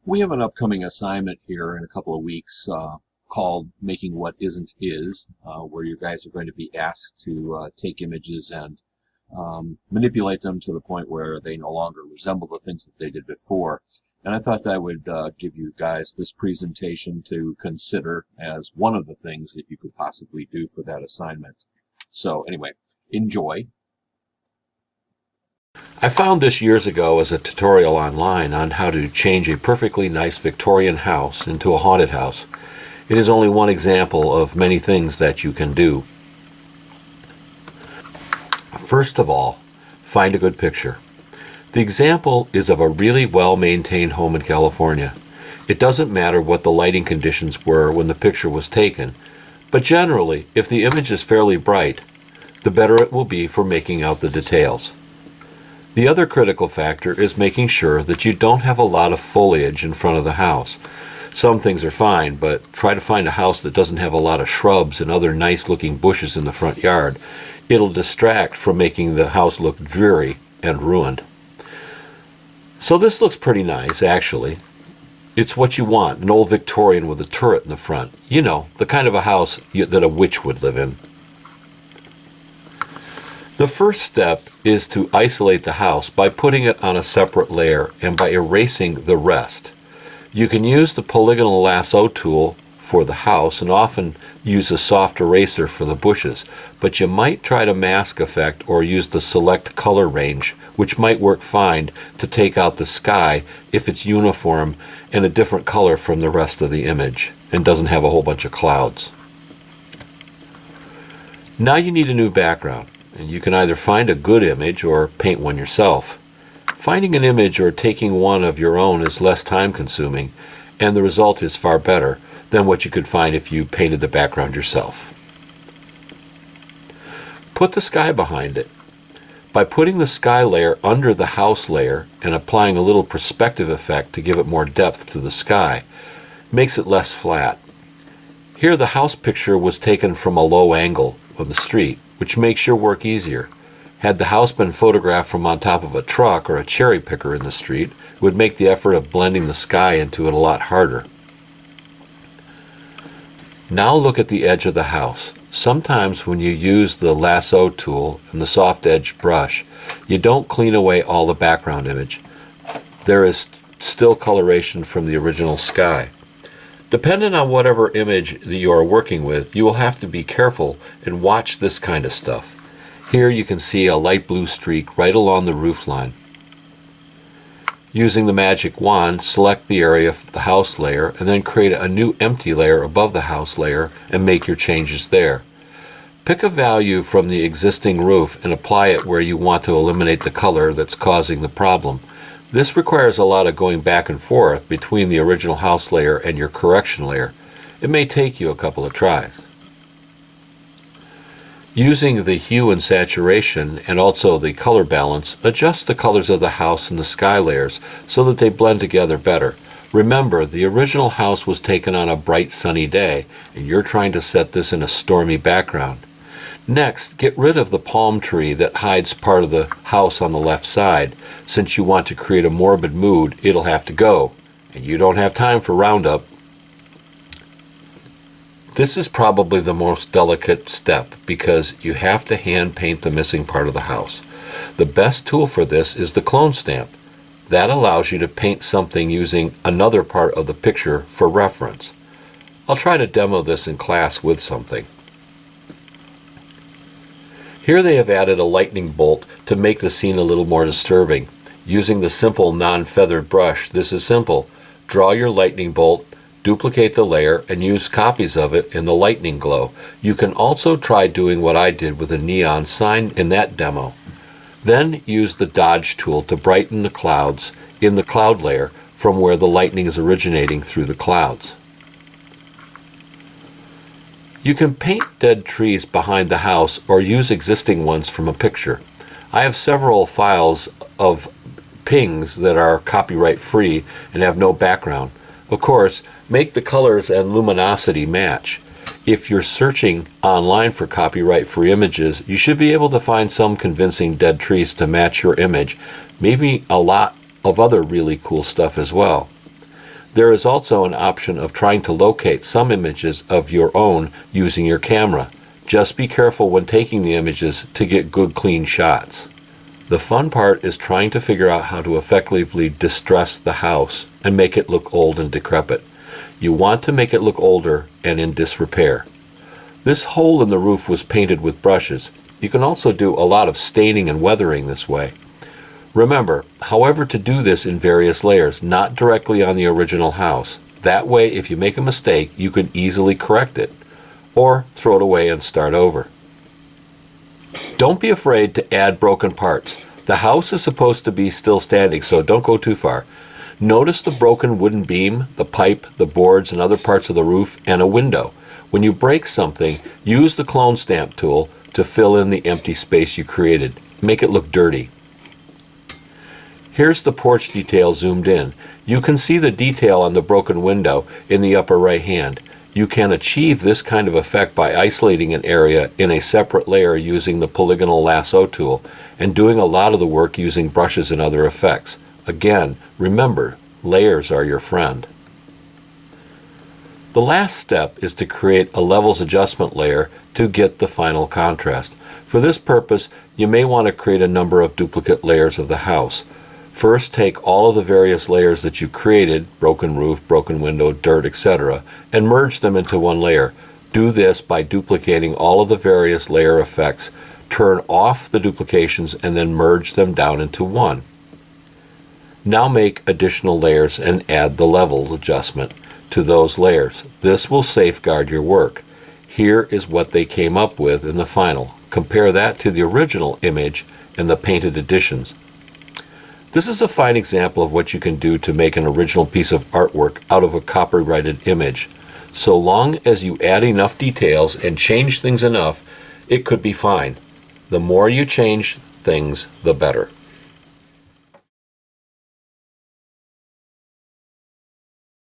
We have an upcoming assignment here in a couple of weeks called Making What Isn't Is, where you guys are going to be asked to take images and manipulate them to the point where they no longer resemble the things that they did before. And I thought that I would give you guys this presentation to consider as one of the things that you could possibly do for that assignment. So anyway, enjoy. I found this years ago as a tutorial online on how to change a perfectly nice Victorian house into a haunted house. It is only one example of many things that you can do. First of all, find a good picture. The example is of a really well-maintained home in California. It doesn't matter what the lighting conditions were when the picture was taken, but generally, if the image is fairly bright, the better it will be for making out the details. The other critical factor is making sure that you don't have a lot of foliage in front of the house. Some things are fine, but try to find a house that doesn't have a lot of shrubs and other nice-looking bushes in the front yard. It'll distract from making the house look dreary and ruined. So this looks pretty nice, actually. It's what you want, an old Victorian with a turret in the front. You know, the kind of a house that a witch would live in. The first step is to isolate the house by putting it on a separate layer and by erasing the rest. You can use the polygonal lasso tool for the house and often use a soft eraser for the bushes, but you might try to mask effect or use the select color range, which might work fine to take out the sky if it's uniform and a different color from the rest of the image and doesn't have a whole bunch of clouds. Now you need a new background. And you can either find a good image or paint one yourself. Finding an image or taking one of your own is less time consuming, and the result is far better than what you could find if you painted the background yourself. Put the sky behind it. By putting the sky layer under the house layer and applying a little perspective effect to give it more depth to the sky, makes it less flat. Here the house picture was taken from a low angle on the street, which makes your work easier. Had the house been photographed from on top of a truck or a cherry picker in the street, it would make the effort of blending the sky into it a lot harder. Now look at the edge of the house. Sometimes when you use the lasso tool and the soft edge brush, you don't clean away all the background image. There is still coloration from the original sky. Depending on whatever image that you are working with, you will have to be careful and watch this kind of stuff. Here you can see a light blue streak right along the roof line. Using the magic wand, select the area of the house layer and then create a new empty layer above the house layer and make your changes there. Pick a value from the existing roof and apply it where you want to eliminate the color that's causing the problem. This requires a lot of going back and forth between the original house layer and your correction layer. It may take you a couple of tries. Using the hue and saturation and also the color balance, adjust the colors of the house and the sky layers so that they blend together better. Remember, the original house was taken on a bright sunny day, and you're trying to set this in a stormy background. Next, get rid of the palm tree that hides part of the house on the left side. Since you want to create a morbid mood, it'll have to go, and you don't have time for Roundup. This is probably the most delicate step because you have to hand paint the missing part of the house. The best tool for this is the clone stamp. That allows you to paint something using another part of the picture for reference. I'll try to demo this in class with something. Here they have added a lightning bolt to make the scene a little more disturbing. Using the simple non-feathered brush, this is simple. Draw your lightning bolt, duplicate the layer, and use copies of it in the lightning glow. You can also try doing what I did with a neon sign in that demo. Then use the dodge tool to brighten the clouds in the cloud layer from where the lightning is originating through the clouds. You can paint dead trees behind the house or use existing ones from a picture. I have several files of pings that are copyright free and have no background. Of course, make the colors and luminosity match. If you're searching online for copyright free images, you should be able to find some convincing dead trees to match your image, maybe a lot of other really cool stuff as well. There is also an option of trying to locate some images of your own using your camera. Just be careful when taking the images to get good clean shots. The fun part is trying to figure out how to effectively distress the house and make it look old and decrepit. You want to make it look older and in disrepair. This hole in the roof was painted with brushes. You can also do a lot of staining and weathering this way. Remember, however, to do this in various layers, not directly on the original house. That way, if you make a mistake, you can easily correct it, or throw it away and start over. Don't be afraid to add broken parts. The house is supposed to be still standing, so don't go too far. Notice the broken wooden beam, the pipe, the boards, and other parts of the roof, and a window. When you break something, use the clone stamp tool to fill in the empty space you created. Make it look dirty. Here's the porch detail zoomed in. You can see the detail on the broken window in the upper right hand. You can achieve this kind of effect by isolating an area in a separate layer using the polygonal lasso tool and doing a lot of the work using brushes and other effects. Again, remember, layers are your friend. The last step is to create a levels adjustment layer to get the final contrast. For this purpose, you may want to create a number of duplicate layers of the house. First, take all of the various layers that you created, broken roof, broken window, dirt, etc., and merge them into one layer. Do this by duplicating all of the various layer effects. Turn off the duplications and then merge them down into one. Now make additional layers and add the levels adjustment to those layers. This will safeguard your work. Here is what they came up with in the final. Compare that to the original image and the painted additions. This is a fine example of what you can do to make an original piece of artwork out of a copyrighted image. So long as you add enough details and change things enough, it could be fine. The more you change things, the better.